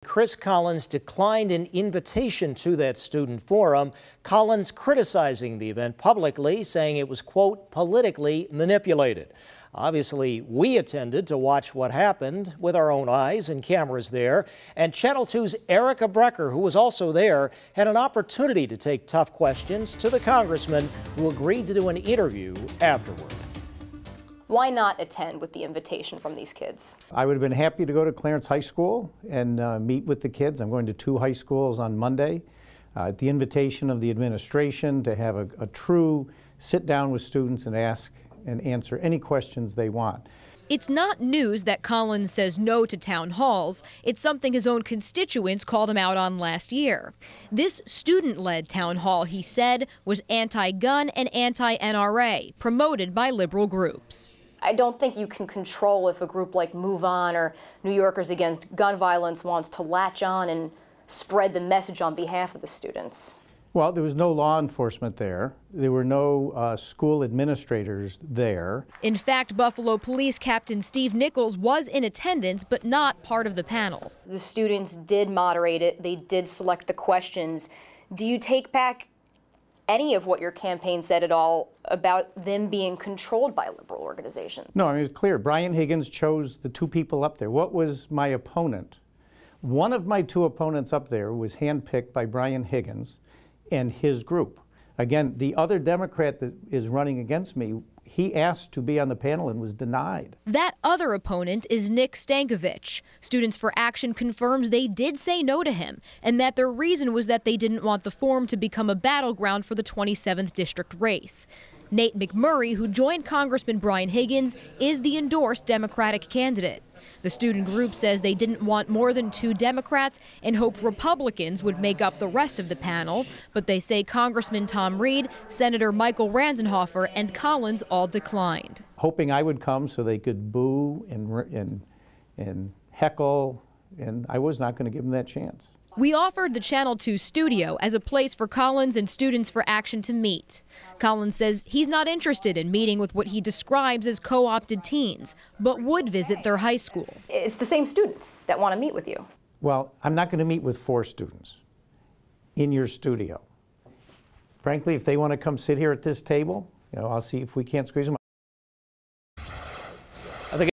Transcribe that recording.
Chris Collins declined an invitation to that student forum. Collins criticizing the event publicly, saying it was, quote, politically manipulated. Obviously, we attended to watch what happened with our own eyes and cameras there. And Channel 2's Erica Brecker, who was also there, had an opportunity to take tough questions to the congressman, who agreed to do an interview afterward. Why not attend with the invitation from these kids? I would have been happy to go to Clarence High School and meet with the kids. I'm going to 2 high schools on Monday. At the invitation of the administration to have a true sit down with students and ask and answer any questions they want. It's not news that Collins says no to town halls. It's something his own constituents called him out on last year. This student-led town hall, he said, was anti-gun and anti-NRA, promoted by liberal groups. I don't think you can control if a group like Move On or New Yorkers Against Gun Violence wants to latch on and spread the message on behalf of the students. Well, there was no law enforcement there. There were no school administrators there. In fact, Buffalo Police Captain Steve Nichols was in attendance, but not part of the panel. The students did moderate it. They did select the questions. Do you take back any of what your campaign said at all about them being controlled by liberal organizations? No, I mean, it's clear. Brian Higgins chose the 2 people up there. What was my opponent? One of my 2 opponents up there was handpicked by Brian Higgins and his group. Again, the other Democrat that is running against me, he asked to be on the panel and was denied. That other opponent is Nick Stankovich. Students for Action confirms they did say no to him, and that their reason was that they didn't want the forum to become a battleground for the 27th district race. Nate McMurray, who joined Congressman Brian Higgins, is the endorsed Democratic candidate. The student group says they didn't want more than 2 Democrats and hoped Republicans would make up the rest of the panel, but they say Congressman Tom Reed, Senator Michael Ranzenhofer, and Collins all declined. Hoping I would come so they could boo and heckle, and I was not going to give them that chance. We offered the Channel 2 studio as a place for Collins and Students for Action to meet. Collins says he's not interested in meeting with what he describes as co-opted teens, but would visit their high school. It's the same students that want to meet with you. Well, I'm not going to meet with 4 students in your studio. Frankly, if they want to come sit here at this table, I'll see if we can't squeeze them.